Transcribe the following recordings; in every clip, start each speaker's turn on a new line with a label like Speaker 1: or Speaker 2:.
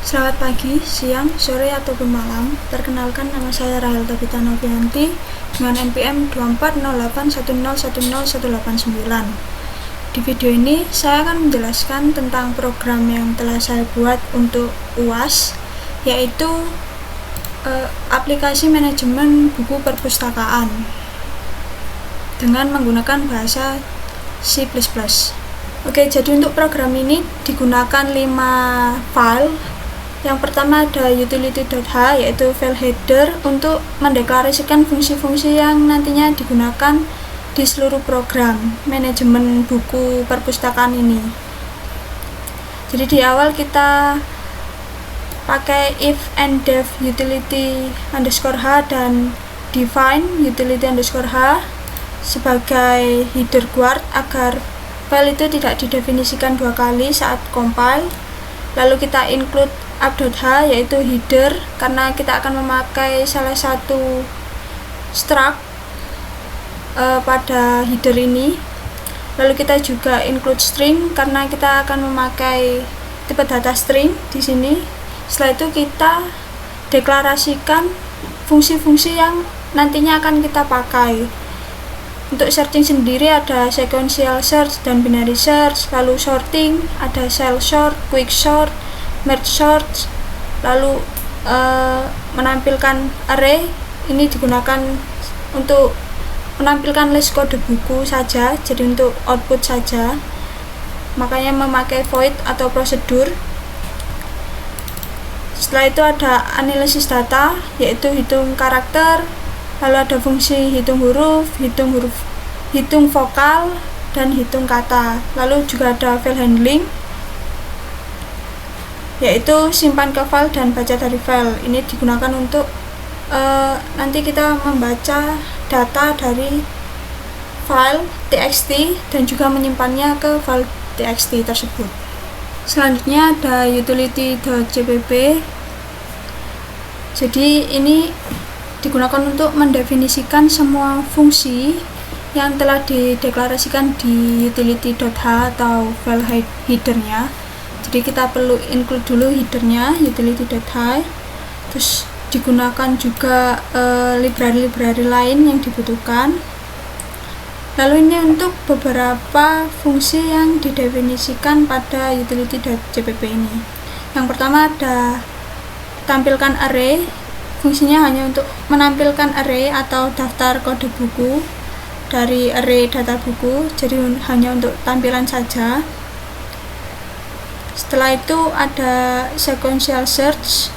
Speaker 1: Selamat pagi, siang, sore, ataupun malam. Perkenalkan, nama saya Rahel Tabita Novianti dengan NPM 240810101089. Di video ini, saya akan menjelaskan tentang program yang telah saya buat untuk UAS, yaitu aplikasi manajemen buku perpustakaan dengan menggunakan bahasa C++. Oke, jadi untuk program ini digunakan 5 file. Yang pertama ada utility.h, yaitu file header untuk mendeklarasikan fungsi-fungsi yang nantinya digunakan di seluruh program manajemen buku perpustakaan ini. Jadi di awal kita pakai if and def utility_h dan define utility_h sebagai header guard agar file itu tidak didefinisikan dua kali saat compile. Lalu kita include up.h, yaitu header, karena kita akan memakai salah satu struct pada header ini. Lalu kita juga include string karena kita akan memakai tipe data string di sini. Setelah itu kita deklarasikan fungsi-fungsi yang nantinya akan kita pakai. Untuk searching sendiri ada sequential search dan binary search, lalu sorting, ada cell sort, quick sort, merge sort, lalu menampilkan array. Ini digunakan untuk menampilkan list kode buku saja, jadi untuk output saja, makanya memakai void atau prosedur. Setelah itu ada analisis data, yaitu hitung karakter, lalu ada fungsi hitung huruf, hitung vokal, dan hitung kata. Lalu juga ada file handling, yaitu simpan ke file dan baca dari file. Ini digunakan untuk nanti kita membaca data dari file txt dan juga menyimpannya ke file txt tersebut. Selanjutnya ada utility.cpp. Jadi ini digunakan untuk mendefinisikan semua fungsi yang telah dideklarasikan di utility.h atau file headernya. Jadi kita perlu include dulu headernya, utility.h. Terus digunakan juga library-library lain yang dibutuhkan. Lalu ini untuk beberapa fungsi yang didefinisikan pada utility.cpp ini. Yang pertama ada tampilkan array. Fungsinya hanya untuk menampilkan array atau daftar kode buku dari array data buku, jadi hanya untuk tampilan saja. Setelah itu ada sequential search,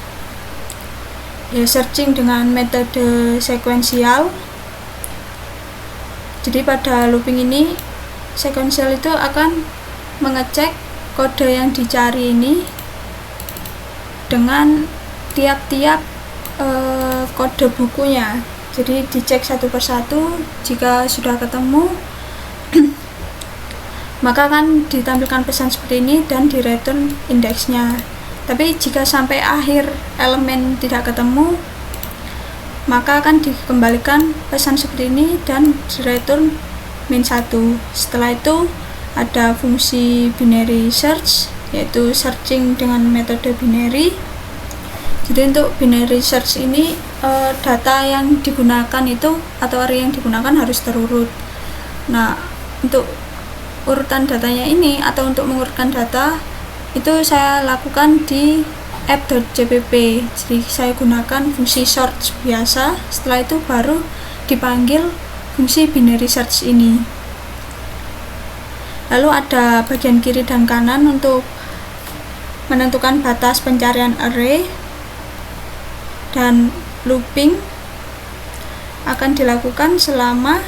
Speaker 1: ya searching dengan metode sekuensial. Jadi pada looping ini sekuensial itu akan mengecek kode yang dicari ini dengan tiap-tiap kode bukunya. Jadi dicek satu persatu, jika sudah ketemu maka akan ditampilkan pesan seperti ini dan di return indeksnya. Tapi jika sampai akhir elemen tidak ketemu, maka akan dikembalikan pesan seperti ini dan di return -1. Setelah itu ada fungsi binary search, yaitu searching dengan metode binary. Jadi untuk binary search ini data yang digunakan itu atau array yang digunakan harus terurut. Nah, untuk urutan datanya ini atau untuk mengurutkan data itu saya lakukan di app.cpp. Jadi saya gunakan fungsi sort biasa, setelah itu baru dipanggil fungsi binary search ini. Lalu ada bagian kiri dan kanan untuk menentukan batas pencarian array, dan looping akan dilakukan selama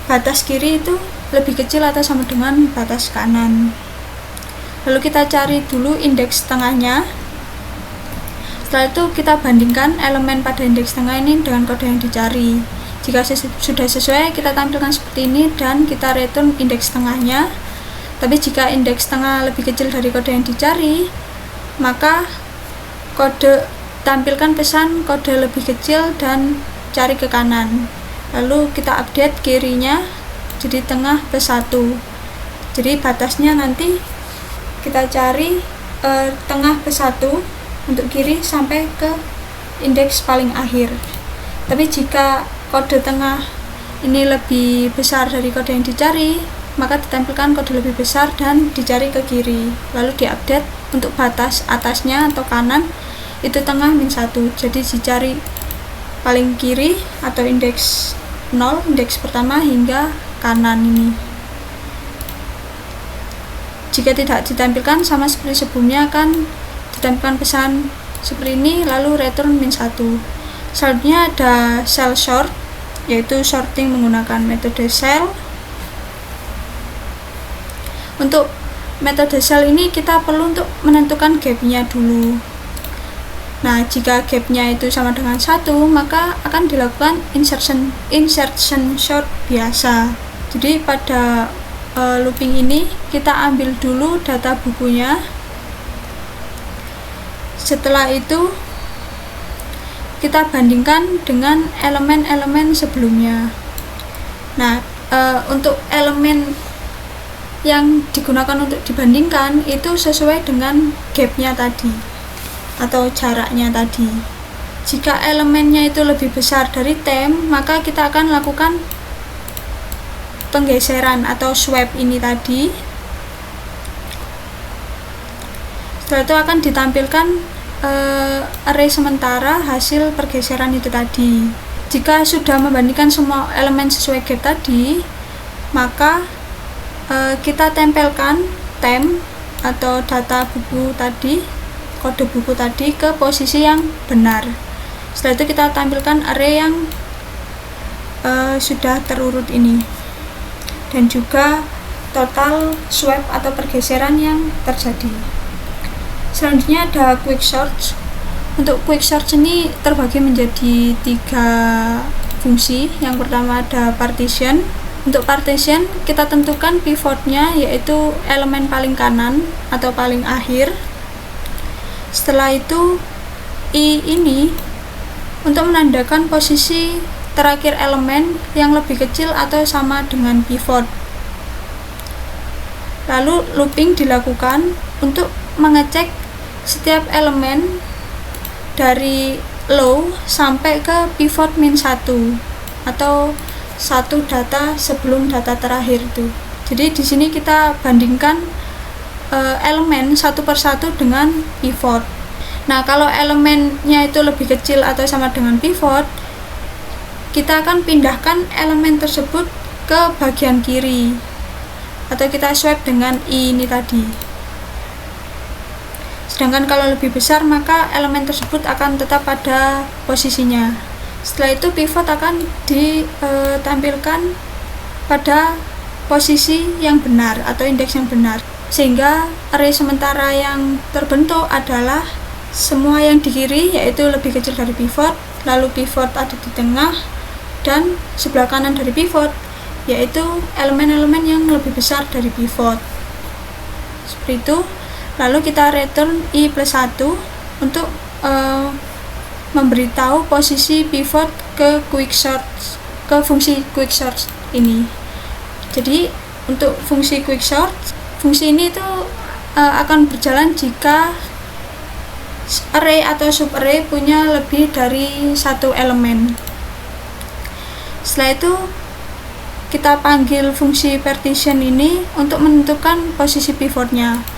Speaker 1: batas kiri itu lebih kecil atau sama dengan batas kanan. Lalu kita cari dulu indeks tengahnya. Setelah itu kita bandingkan elemen pada indeks tengah ini dengan kode yang dicari. Jika sudah sesuai, kita tampilkan seperti ini dan kita return indeks tengahnya. Tapi jika indeks tengah lebih kecil dari kode yang dicari, maka tampilkan pesan kode lebih kecil dan cari ke kanan. Lalu kita update kirinya jadi tengah +1. Jadi batasnya nanti kita cari tengah ke 1 untuk kiri sampai ke indeks paling akhir. Tapi jika kode tengah ini lebih besar dari kode yang dicari, maka ditampilkan kode lebih besar dan dicari ke kiri, lalu diupdate untuk batas atasnya atau kanan itu tengah -1, jadi dicari paling kiri atau indeks 0, indeks pertama hingga kanan ini. Jika tidak ditampilkan, sama seperti sebelumnya, akan ditampilkan pesan seperti ini lalu return -1. Selanjutnya ada cell sort, yaitu sorting menggunakan metode cell. Untuk metode cell ini kita perlu untuk menentukan gapnya dulu. Nah, jika gapnya itu sama dengan 1, maka akan dilakukan insertion sort biasa. Jadi pada looping ini kita ambil dulu data bukunya. Setelah itu kita bandingkan dengan elemen-elemen sebelumnya. Nah, untuk elemen yang digunakan untuk dibandingkan itu sesuai dengan gapnya tadi atau jaraknya tadi. Jika elemennya itu lebih besar dari temp, maka kita akan lakukan penggeseran atau swap ini tadi. Setelah itu akan ditampilkan array sementara hasil pergeseran itu tadi. Jika sudah membandingkan semua elemen sesuai gap tadi, maka kita tempelkan temp atau data buku tadi, kode buku tadi ke posisi yang benar. Setelah itu kita tampilkan array yang sudah terurut ini, dan juga total swap atau pergeseran yang terjadi. Selanjutnya ada quick search. Untuk quick search ini terbagi menjadi 3 fungsi. Yang pertama ada partition. Untuk partition kita tentukan pivotnya, yaitu elemen paling kanan atau paling akhir. Setelah itu I ini untuk menandakan posisi terakhir elemen yang lebih kecil atau sama dengan pivot. Lalu looping dilakukan untuk mengecek setiap elemen dari low sampai ke pivot -1 atau satu data sebelum data terakhir itu. Jadi di sini kita bandingkan elemen satu persatu dengan pivot. Nah, kalau elemennya itu lebih kecil atau sama dengan pivot, kita akan pindahkan elemen tersebut ke bagian kiri atau kita swap dengan I ini tadi. Sedangkan kalau lebih besar, maka elemen tersebut akan tetap pada posisinya. Setelah itu pivot akan ditampilkan pada posisi yang benar atau indeks yang benar, sehingga array sementara yang terbentuk adalah semua yang di kiri, yaitu lebih kecil dari pivot, lalu pivot ada di tengah, dan sebelah kanan dari pivot, yaitu elemen-elemen yang lebih besar dari pivot. Seperti itu. Lalu kita return I+1 untuk memberitahu posisi pivot ke fungsi quick search ini. Jadi untuk fungsi quick search, fungsi ini tuh akan berjalan jika array atau subarray punya lebih dari 1 elemen. Setelah itu kita panggil fungsi partition ini untuk menentukan posisi pivotnya.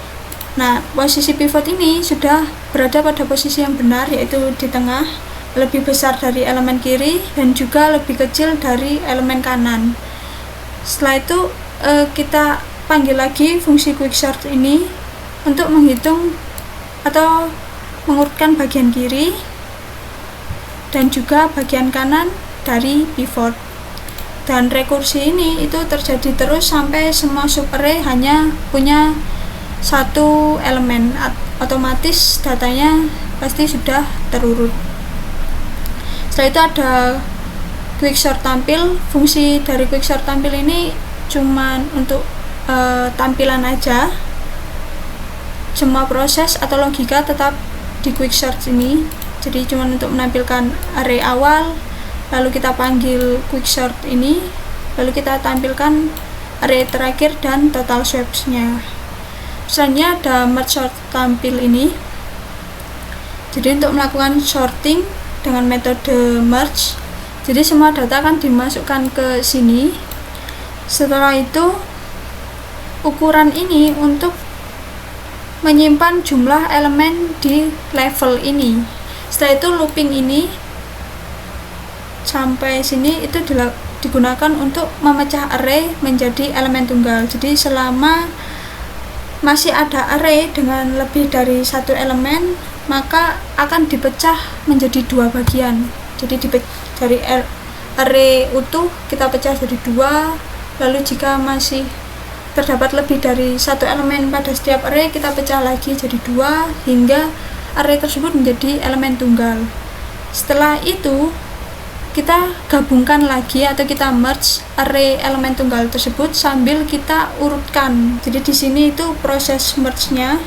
Speaker 1: Nah, posisi pivot ini sudah berada pada posisi yang benar, yaitu di tengah, lebih besar dari elemen kiri, dan juga lebih kecil dari elemen kanan. Setelah itu kita panggil lagi fungsi quick search ini untuk menghitung atau mengurutkan bagian kiri dan juga bagian kanan dari pivot. Dan rekursi ini itu terjadi terus sampai semua subarray hanya punya 1 elemen, otomatis datanya pasti sudah terurut. Setelah itu ada quick sort tampil. Fungsi dari quick sort tampil ini cuman untuk tampilan aja. Semua proses atau logika tetap di quick sort ini. Jadi cuman untuk menampilkan array awal, lalu kita panggil quick sort ini, lalu kita tampilkan array terakhir dan total swaps-nya. Selanjutnya ada merge sort tampil ini. Jadi untuk melakukan sorting dengan metode merge, jadi semua data akan dimasukkan ke sini. Setelah itu ukuran ini untuk menyimpan jumlah elemen di level ini. Setelah itu looping ini sampai sini itu digunakan untuk memecah array menjadi elemen tunggal. Jadi selama masih ada array dengan lebih dari satu elemen, maka akan dipecah menjadi dua bagian. Jadi dari array utuh kita pecah jadi dua, lalu jika masih terdapat lebih dari satu elemen pada setiap array, kita pecah lagi jadi dua hingga array tersebut menjadi elemen tunggal. Setelah itu kita gabungkan lagi atau kita merge array elemen tunggal tersebut sambil kita urutkan. Jadi di sini itu proses merge-nya.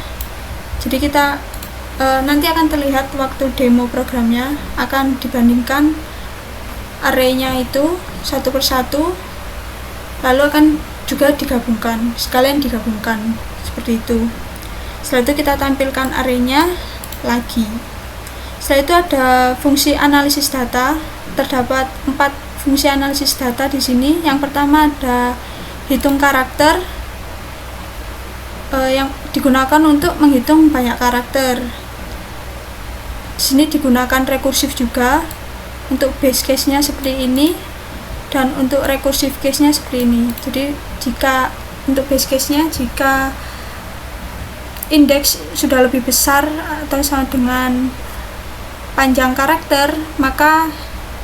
Speaker 1: Jadi kita nanti akan terlihat waktu demo programnya, akan dibandingkan array-nya itu satu persatu, lalu akan juga digabungkan, sekalian digabungkan seperti itu. Setelah itu kita tampilkan array-nya lagi. Setelah itu ada fungsi analisis data. Terdapat 4 fungsi analisis data di sini. Yang pertama ada hitung karakter, yang digunakan untuk menghitung banyak karakter. Di sini digunakan rekursif juga. Untuk base case-nya seperti ini dan untuk recursive case-nya seperti ini. Jadi jika untuk base case-nya, jika indeks sudah lebih besar atau sama dengan panjang karakter, maka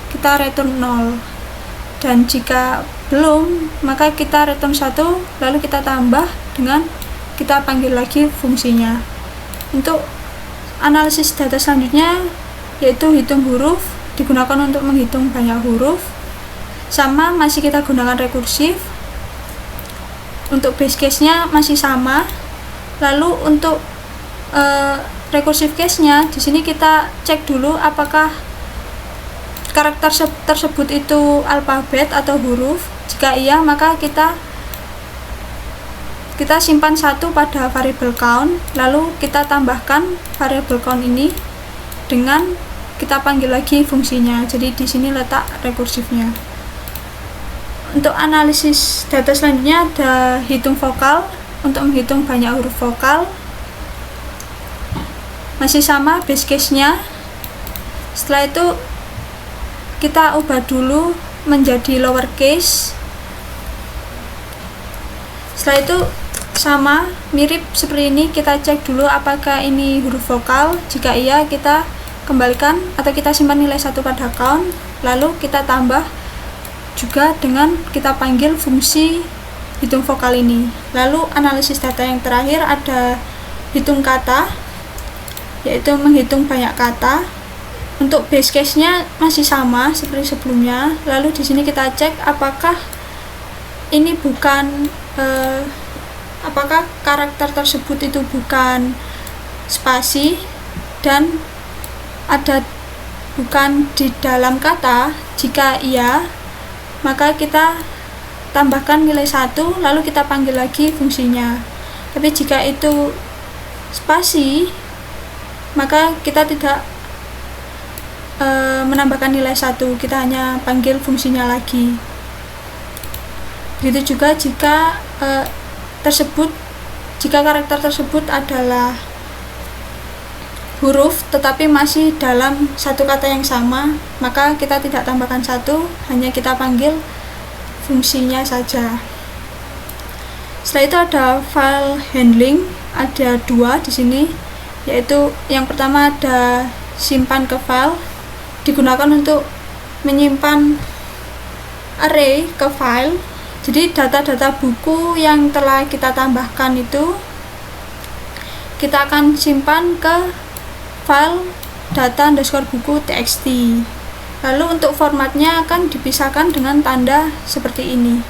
Speaker 1: kita return 0, dan jika belum, maka kita return 1, lalu kita tambah dengan kita panggil lagi fungsinya. Untuk analisis data selanjutnya yaitu hitung huruf, digunakan untuk menghitung banyak huruf, sama masih kita gunakan rekursif. Untuk base case-nya masih sama. Lalu untuk recursive case-nya di sini kita cek dulu apakah karakter tersebut itu alfabet atau huruf. Jika iya, maka kita simpan satu pada variable count, lalu kita tambahkan variable count ini dengan kita panggil lagi fungsinya. Jadi di sini letak rekursifnya. Untuk analisis data selanjutnya ada hitung vokal, untuk menghitung banyak huruf vokal. Masih sama base case-nya. Setelah itu kita ubah dulu menjadi lowercase. Setelah itu sama, mirip seperti ini, kita cek dulu apakah ini huruf vokal. Jika iya, kita kembalikan atau kita simpan nilai 1 pada count, lalu kita tambah juga dengan kita panggil fungsi hitung vokal ini. Lalu analisis data yang terakhir ada hitung kata, yaitu menghitung banyak kata. Untuk base case-nya masih sama seperti sebelumnya. Lalu di sini kita cek apakah ini bukan apakah karakter tersebut itu bukan spasi dan ada bukan di dalam kata. Jika iya, maka kita tambahkan nilai 1, lalu kita panggil lagi fungsinya. Tapi jika itu spasi, maka kita tidak menambahkan nilai 1, kita hanya panggil fungsinya lagi. Begitu juga jika jika karakter tersebut adalah huruf tetapi masih dalam satu kata yang sama, maka kita tidak tambahkan 1, hanya kita panggil fungsinya saja. Setelah itu ada file handling, ada 2 di sini, yaitu yang pertama ada simpan ke file, digunakan untuk menyimpan array ke file. Jadi data-data buku yang telah kita tambahkan itu kita akan simpan ke file data_buku.txt. Lalu untuk formatnya akan dipisahkan dengan tanda seperti ini.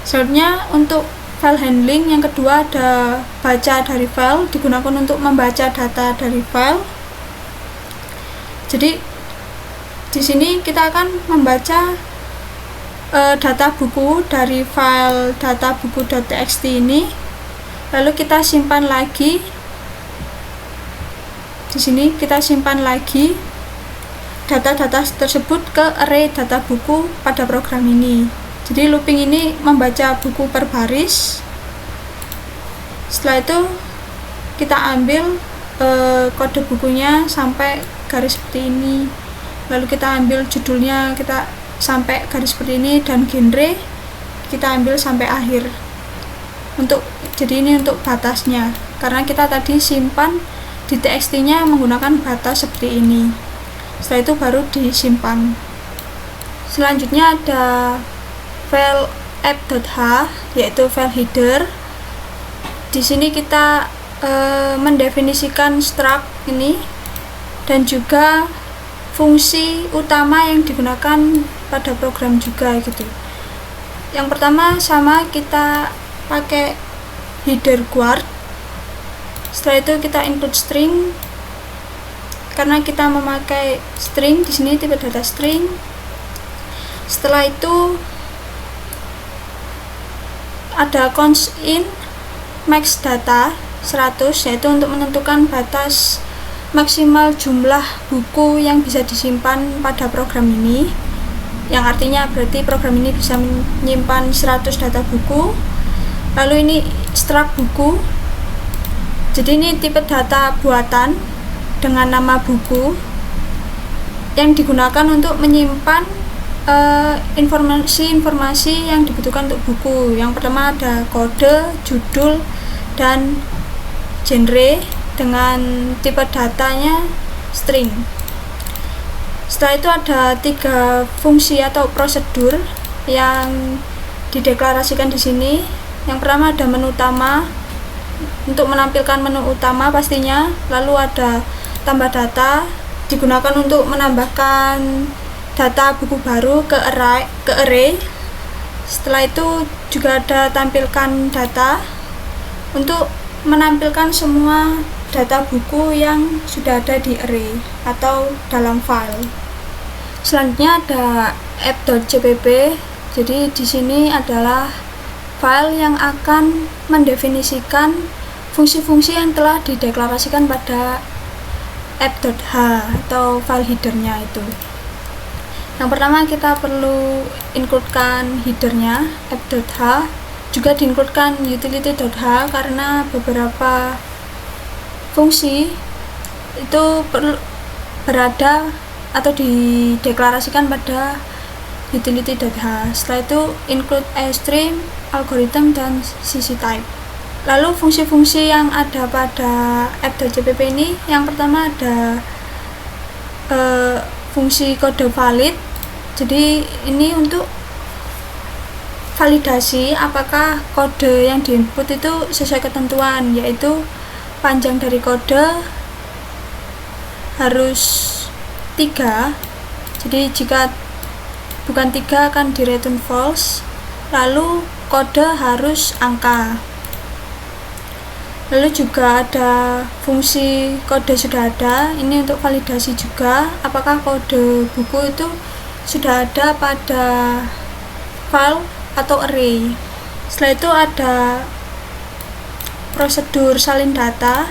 Speaker 1: Selanjutnya untuk file handling yang kedua ada baca dari file, digunakan untuk membaca data dari file. Jadi di sini kita akan membaca data buku dari file data buku.txt ini, lalu kita simpan lagi di sini. Kita simpan lagi data-data tersebut ke array data buku pada program ini. Jadi looping ini membaca buku per baris. Setelah itu kita ambil kode bukunya sampai garis seperti ini, lalu kita ambil judulnya, kita sampai garis seperti ini, dan genre kita ambil sampai akhir. Jadi ini untuk batasnya, karena kita tadi simpan di txt nya menggunakan batas seperti ini. Setelah itu baru disimpan. Selanjutnya ada file app.h, yaitu file header. Di sini kita mendefinisikan struct ini dan juga fungsi utama yang digunakan pada program juga gitu. Yang pertama sama, kita pakai header guard. Setelah itu kita include string, karena kita memakai string di sini, tipe data string. Setelah itu ada const in max data 100, yaitu untuk menentukan batas maksimal jumlah buku yang bisa disimpan pada program ini, yang artinya berarti program ini bisa menyimpan 100 data buku. Lalu ini struct buku, jadi ini tipe data buatan dengan nama buku yang digunakan untuk menyimpan informasi-informasi yang dibutuhkan untuk buku. Yang pertama ada kode, judul, dan genre dengan tipe datanya string. Setelah itu ada 3 fungsi atau prosedur yang dideklarasikan di sini. Yang pertama ada menu utama, untuk menampilkan menu utama pastinya. Lalu ada tambah data, digunakan untuk menambahkan data buku baru ke array. Setelah itu juga ada tampilkan data, untuk menampilkan semua data buku yang sudah ada di array atau dalam file. Selanjutnya ada app.cpp. Jadi di sini adalah file yang akan mendefinisikan fungsi-fungsi yang telah dideklarasikan pada app.h atau file headernya itu. Yang pertama kita perlu includekan headernya app.h, juga diincludekan utility.h karena beberapa fungsi itu perlu berada atau dideklarasikan pada utility.h. Setelah itu include iostream, algorithm, dan cc-type. Lalu fungsi-fungsi yang ada pada app.cpp ini, yang pertama ada fungsi kode valid. Jadi ini untuk validasi apakah kode yang diinput itu sesuai ketentuan, yaitu panjang dari kode harus 3. Jadi jika bukan 3 akan di return false. Lalu kode harus angka. Lalu juga ada fungsi kode sudah ada, ini untuk validasi juga apakah kode buku itu sudah ada pada file atau array. Setelah itu ada prosedur salin data.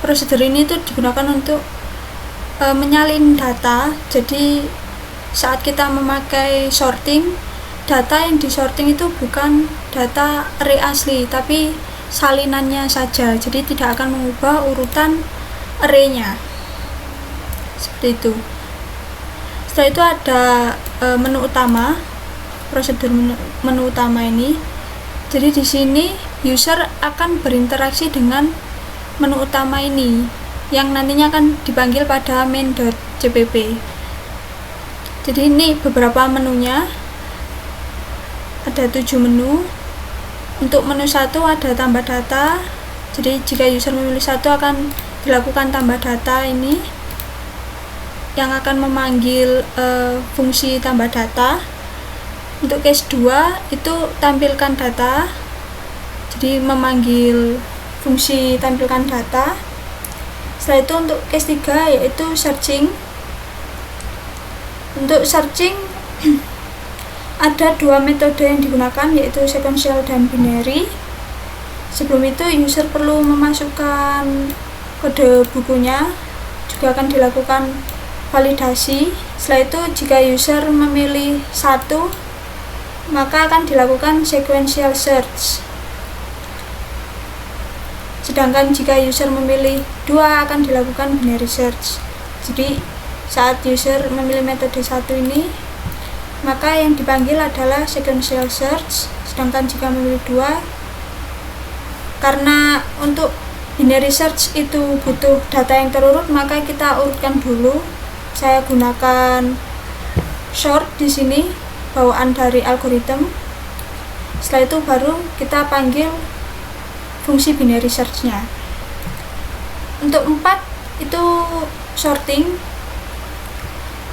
Speaker 1: Prosedur ini tuh digunakan untuk menyalin data. Jadi saat kita memakai sorting, data yang disorting itu bukan data array asli, tapi salinannya saja, jadi tidak akan mengubah urutan array-nya. Seperti itu. Setelah itu ada menu utama, prosedur menu utama ini. Jadi di sini user akan berinteraksi dengan menu utama ini, yang nantinya akan dipanggil pada main.cpp. Jadi ini beberapa menunya, ada 7 menu. Untuk menu 1 ada tambah data. Jadi jika user memilih 1 akan dilakukan tambah data ini, yang akan memanggil fungsi tambah data. Untuk case 2 itu tampilkan data, jadi memanggil fungsi tampilkan data. Setelah itu untuk case 3 yaitu searching. Untuk searching ada dua metode yang digunakan, yaitu sequential dan binary. Sebelum itu user perlu memasukkan kode bukunya, juga akan dilakukan validasi. Setelah itu jika user memilih satu, maka akan dilakukan sequential search. Sedangkan jika user memilih dua, akan dilakukan binary search. Jadi saat user memilih metode satu ini, maka yang dipanggil adalah sequential search. Sedangkan jika memilih dua, karena untuk binary search itu butuh data yang terurut, maka kita urutkan dulu. Saya gunakan sort di sini, bawaan dari algoritma. Setelah itu baru kita panggil fungsi binary search-nya. Untuk 4 itu sorting.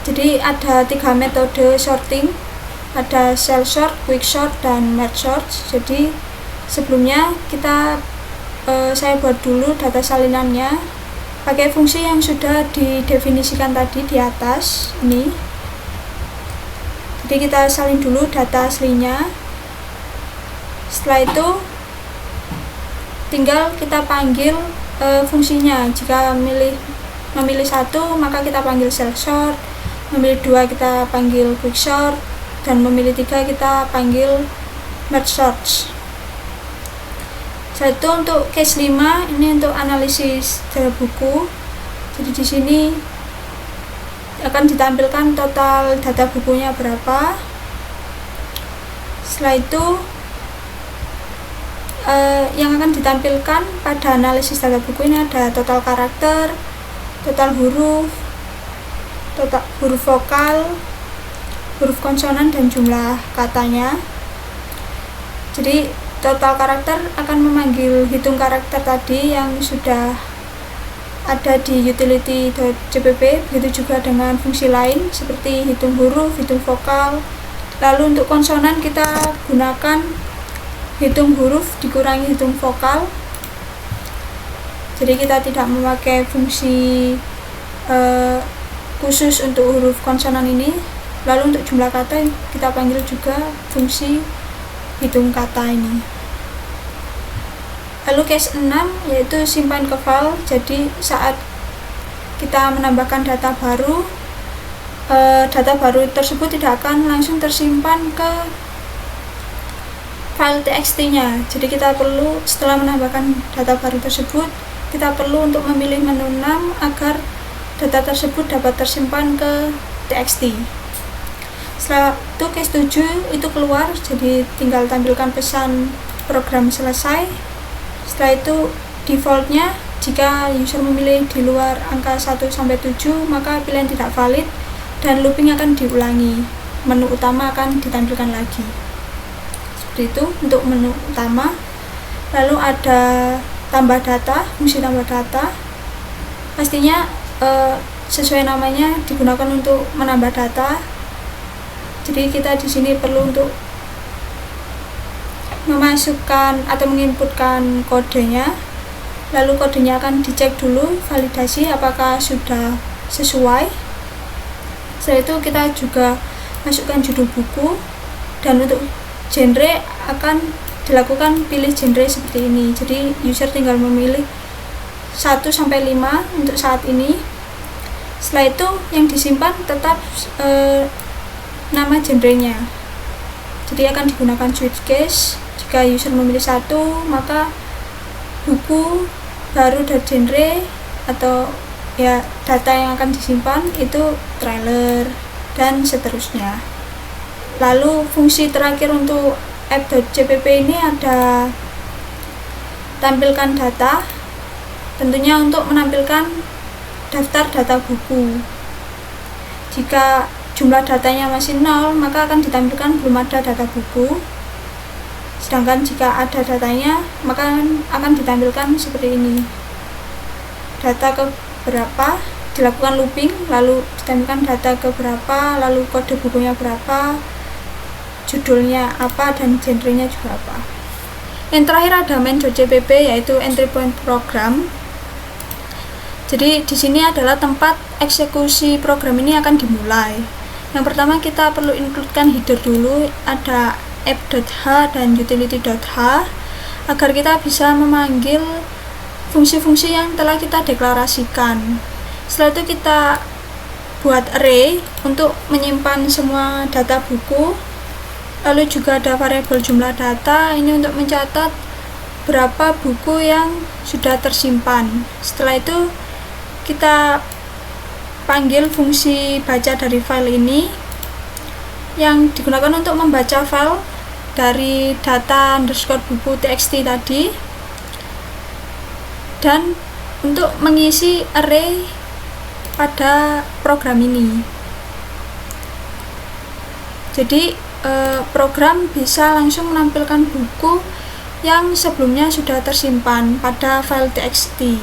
Speaker 1: Jadi ada 3 metode sorting, ada cell sort, quick sort, dan merge sort. Jadi sebelumnya saya buat dulu data salinannya pakai fungsi yang sudah didefinisikan tadi di atas ini. Jadi kita salin dulu data aslinya. Setelah itu tinggal kita panggil fungsinya. Jika memilih satu, maka kita panggil cell sort. Memilih dua, kita panggil quick sort, dan memilih tiga, kita panggil merge sort. Setelah itu untuk case 5 ini untuk analisis data buku. Jadi di sini akan ditampilkan total data bukunya berapa. Setelah itu yang akan ditampilkan pada analisis data buku ini ada total karakter, total huruf, total huruf vokal, huruf konsonan, dan jumlah katanya. Jadi total karakter akan memanggil hitung karakter tadi yang sudah ada di utility.cpp. Begitu juga dengan fungsi lain seperti hitung huruf, hitung vokal. Lalu untuk konsonan kita gunakan hitung huruf dikurangi hitung vokal. Jadi kita tidak memakai fungsi khusus untuk huruf konsonan ini. Lalu untuk jumlah kata kita panggil juga fungsi hitung kata ini. Lalu case 6 yaitu simpan ke file. Jadi saat kita menambahkan data baru, data baru tersebut tidak akan langsung tersimpan ke file txt-nya. Jadi kita perlu, setelah menambahkan data baru tersebut, kita perlu untuk memilih menu 6 agar data tersebut dapat tersimpan ke txt. Setelah itu case 7 itu keluar, jadi tinggal tampilkan pesan program selesai. Setelah itu defaultnya jika user memilih di luar angka 1-7, maka pilihan tidak valid dan looping akan diulangi. Menu utama akan ditampilkan lagi. Seperti itu untuk menu utama. Lalu ada tambah data, fungsi tambah data. Pastinya sesuai namanya digunakan untuk menambah data. Jadi kita di sini perlu untuk memasukkan atau menginputkan kodenya. Lalu kodenya akan dicek dulu, validasi apakah sudah sesuai. Setelah itu kita juga masukkan judul buku, dan untuk genre akan dilakukan pilih genre seperti ini. Jadi user tinggal memilih 1-5 untuk saat ini. Setelah itu yang disimpan tetap nama genrenya. Jadi akan digunakan switch case. Jika user memilih 1, maka buku baru dan genre atau ya data yang akan disimpan itu trailer dan seterusnya. Lalu fungsi terakhir untuk app.cpp ini ada tampilkan data, tentunya untuk menampilkan daftar data buku. Jika jumlah datanya masih 0, maka akan ditampilkan belum ada data buku. Sedangkan jika ada datanya, maka akan ditampilkan seperti ini. Data ke berapa, dilakukan looping, lalu ditampilkan data ke berapa, lalu kode bukunya berapa, judulnya apa, dan genrenya juga apa. Yang terakhir ada main.cpp, yaitu entry point program. Jadi di sini adalah tempat eksekusi program ini akan dimulai. Yang pertama kita perlu includekan header dulu, ada app.h dan utility.h, agar kita bisa memanggil fungsi-fungsi yang telah kita deklarasikan. Setelah itu kita buat array untuk menyimpan semua data buku. Lalu juga ada variabel jumlah data, ini untuk mencatat berapa buku yang sudah tersimpan. Setelah itu kita panggil fungsi baca dari file ini yang digunakan untuk membaca file dari data underscore buku txt tadi, dan untuk mengisi array pada program ini. Jadi program bisa langsung menampilkan buku yang sebelumnya sudah tersimpan pada file txt.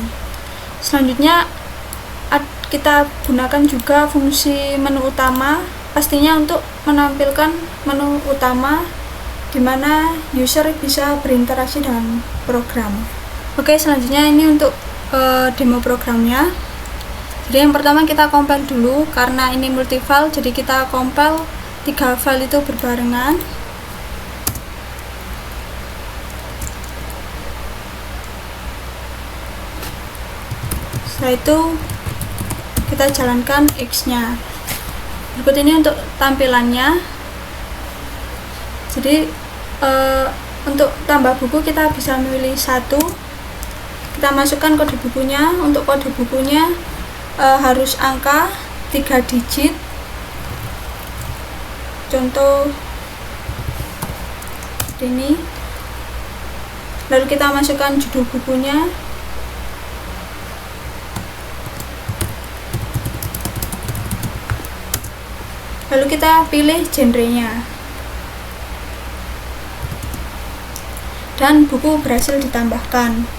Speaker 1: Selanjutnya kita gunakan juga fungsi menu utama, pastinya untuk menampilkan menu utama di mana user bisa berinteraksi dengan program. Oke, selanjutnya ini untuk demo programnya. Jadi yang pertama kita compile dulu, karena ini multi file, jadi kita compile 3 file itu berbarengan. Setelah itu kita jalankan X-nya. Berikut ini untuk tampilannya. Jadi untuk tambah buku kita bisa memilih satu. Kita masukkan kode bukunya. Untuk kode bukunya harus angka 3 digit. Contoh ini. Lalu kita masukkan judul bukunya. Lalu kita pilih genrenya. Dan buku berhasil ditambahkan.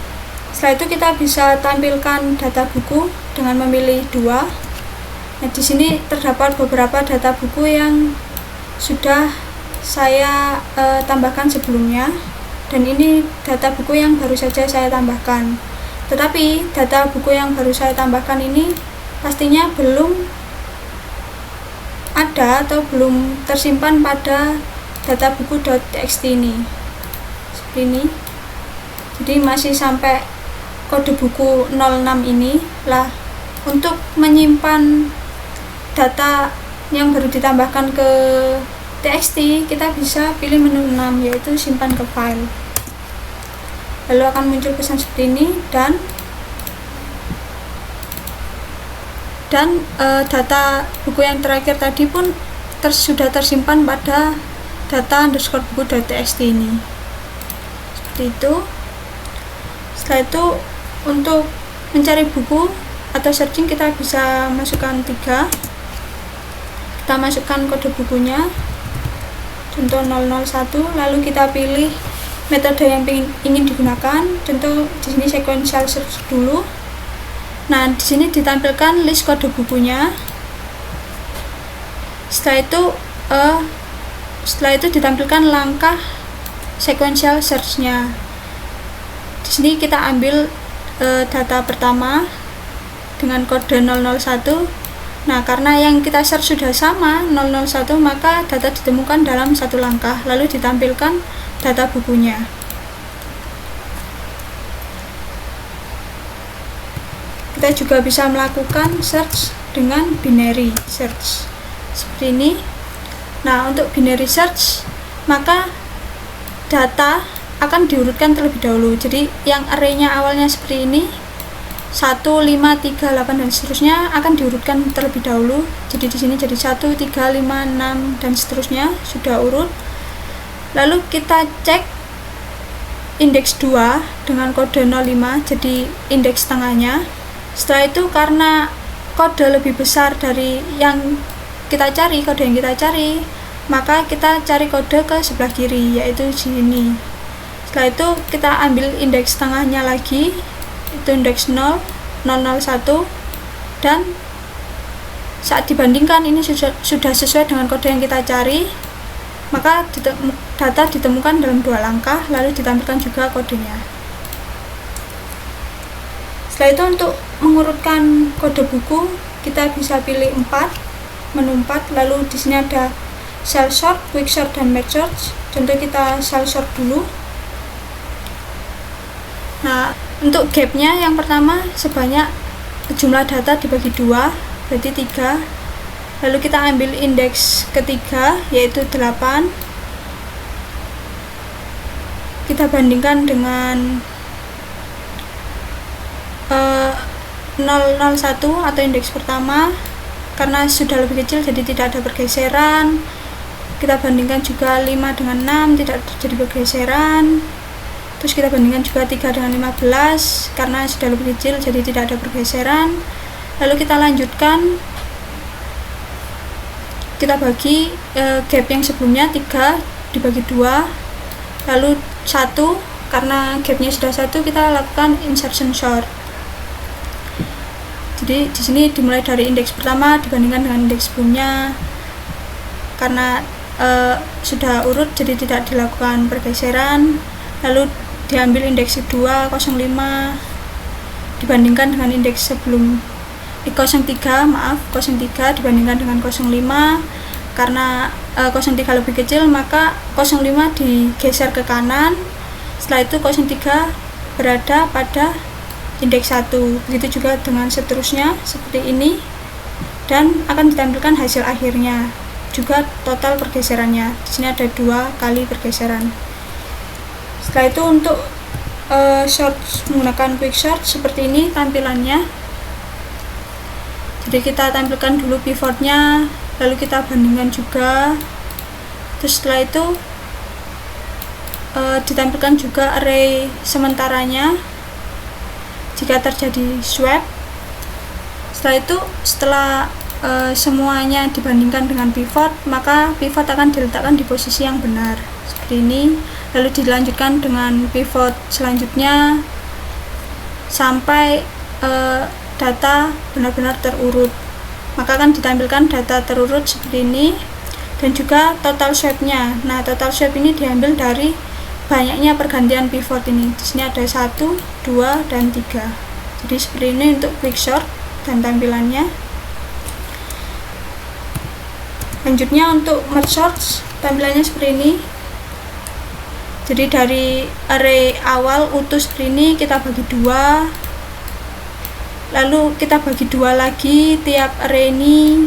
Speaker 1: Setelah itu kita bisa tampilkan data buku dengan memilih 2. Nah, di sini terdapat beberapa data buku yang sudah saya tambahkan sebelumnya, dan ini data buku yang baru saja saya tambahkan. Tetapi data buku yang baru saya tambahkan ini pastinya belum ada atau belum tersimpan pada data buku.txt ini. Seperti ini. Jadi masih sampai kode buku 06 ini lah. Untuk menyimpan data yang baru ditambahkan ke txt, kita bisa pilih menu 6, yaitu simpan ke file. Lalu akan muncul pesan seperti ini, dan data buku yang terakhir tadi pun sudah tersimpan pada data underscore buku.txt ini. Seperti itu. Setelah itu untuk mencari buku atau searching kita bisa masukkan 3. Kita masukkan kode bukunya, contoh 001, lalu kita pilih metode yang ingin digunakan. Contoh di sini sequential search dulu. Nah, di sini ditampilkan list kode bukunya. Setelah itu ditampilkan langkah sequential search-nya. Di sini kita ambil data pertama dengan kode 001. Nah, karena yang kita search sudah sama 001, maka data ditemukan dalam satu langkah, lalu ditampilkan data bukunya. Kita juga bisa melakukan search dengan binary search seperti ini. Nah, untuk binary search maka data akan diurutkan terlebih dahulu. Jadi yang array-nya awalnya seperti ini, 1, 5, 3, 8 dan seterusnya akan diurutkan terlebih dahulu. Jadi di sini jadi 1, 3, 5, 6 dan seterusnya sudah urut. Lalu kita cek indeks 2 dengan kode 05, jadi indeks tengahnya. Setelah itu karena kode lebih besar dari yang kita cari, kode yang kita cari, maka kita cari kode ke sebelah kiri, yaitu sini. Setelah itu kita ambil indeks tengahnya lagi, itu indeks 0, 001, dan saat dibandingkan ini sudah sesuai dengan kode yang kita cari, maka data ditemukan dalam 2 langkah, lalu ditampilkan juga kodenya. Setelah itu untuk mengurutkan kode buku kita bisa pilih 4. menu 4. Lalu di sini ada cell sort, quick sort, dan merge sort. Contoh kita cell sort dulu. Nah, untuk gapnya yang pertama sebanyak jumlah data dibagi 2, berarti 3. Lalu kita ambil indeks ketiga yaitu 8. Kita bandingkan dengan 001 atau indeks pertama, karena sudah lebih kecil jadi tidak ada pergeseran. Kita bandingkan juga 5 dengan 6, tidak terjadi pergeseran. Terus kita bandingkan juga 3 dengan 15, karena sudah lebih kecil jadi tidak ada pergeseran. Lalu kita lanjutkan, kita bagi gap yang sebelumnya 3 dibagi 2, lalu 1, karena gapnya sudah 1 kita lakukan insertion sort. Jadi di sini dimulai dari indeks pertama dibandingkan dengan indeks sebelumnya, karena sudah urut jadi tidak dilakukan pergeseran. Lalu diambil indeks kedua 05 dibandingkan dengan indeks sebelum 03 dibandingkan dengan 05, karena 03 lebih kecil maka 05 digeser ke kanan. Setelah itu 03 berada pada indeks 1. Begitu juga dengan seterusnya seperti ini, dan akan ditampilkan hasil akhirnya juga total pergeserannya. Di sini ada 2 kali pergeseran. Setelah itu untuk sort menggunakan quick sort seperti ini tampilannya. Jadi kita tampilkan dulu pivotnya, lalu kita bandingkan juga. Terus setelah itu ditampilkan juga array sementaranya jika terjadi swap. Setelah itu, setelah semuanya dibandingkan dengan pivot, maka pivot akan diletakkan di posisi yang benar seperti ini. Lalu dilanjutkan dengan pivot selanjutnya sampai data benar-benar terurut, maka akan ditampilkan data terurut seperti ini, dan juga total swapnya. Nah, total swap ini diambil dari banyaknya pergantian pivot ini. Di sini ada 1, 2, dan 3. Jadi seperti ini untuk quick sort dan tampilannya. Lanjutnya untuk merge sort, tampilannya seperti ini. Jadi dari array awal utuh seperti ini kita bagi 2, lalu kita bagi 2 lagi tiap array ini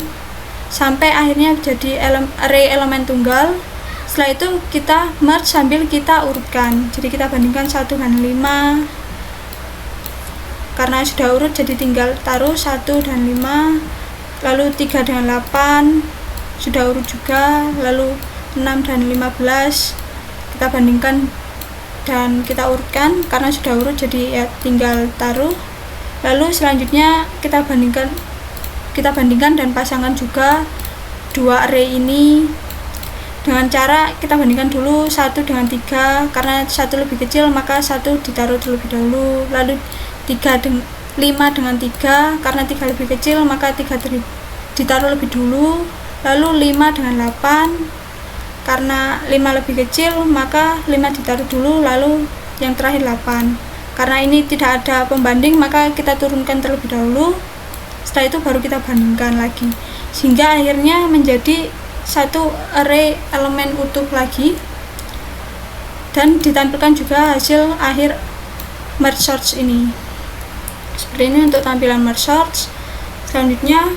Speaker 1: sampai akhirnya jadi array elemen tunggal. Setelah itu kita merge sambil kita urutkan. Jadi kita bandingkan 1 dan 5, karena sudah urut jadi tinggal taruh 1 dan 5. Lalu 3 dengan 8 sudah urut juga. Lalu 6 dan 15 kita bandingkan dan kita urutkan, karena sudah urut jadi ya tinggal taruh. Lalu selanjutnya kita bandingkan dan pasangkan juga 2 array ini dengan cara kita bandingkan dulu 1 dengan 3, karena 1 lebih kecil maka 1 ditaruh terlebih dahulu. Lalu 5 dengan 3, karena 3 lebih kecil maka 3 ditaruh lebih dulu. Lalu 5 dengan 8, karena 5 lebih kecil maka 5 ditaruh dulu. Lalu yang terakhir 8, karena ini tidak ada pembanding maka kita turunkan terlebih dahulu. Setelah itu baru kita bandingkan lagi, sehingga akhirnya menjadi satu array elemen utuh lagi, dan ditampilkan juga hasil akhir merge sort ini. Seperti ini untuk tampilan merge sort. Selanjutnya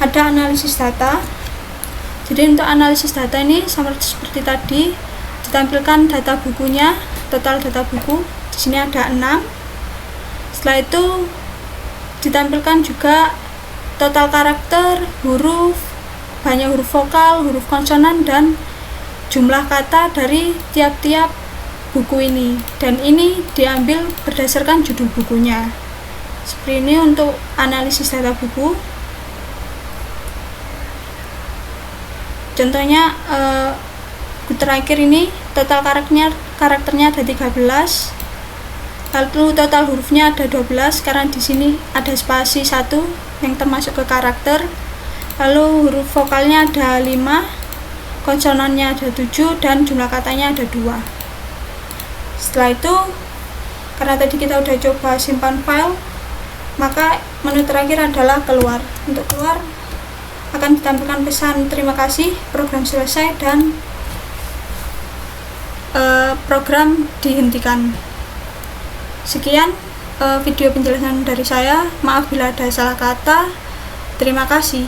Speaker 1: ada analisis data. Jadi untuk analisis data ini sama seperti tadi, ditampilkan data bukunya, total data buku. Di sini ada 6. Setelah itu ditampilkan juga total karakter, huruf, banyak huruf vokal, huruf konsonan, dan jumlah kata dari tiap-tiap buku ini. Dan ini diambil berdasarkan judul bukunya. Seperti ini untuk analisis data buku. Contohnya buku terakhir ini total karakternya ada 13, lalu total hurufnya ada 12, karena di sini ada spasi 1 yang termasuk ke karakter. Lalu huruf vokalnya ada 5, konsonannya ada 7, dan jumlah katanya ada 2. Setelah itu, karena tadi kita udah coba simpan file, maka menu terakhir adalah keluar. Untuk keluar akan ditampilkan pesan terima kasih, program selesai, dan program dihentikan. Sekian video penjelasan dari saya. Maaf bila ada salah kata. Terima kasih.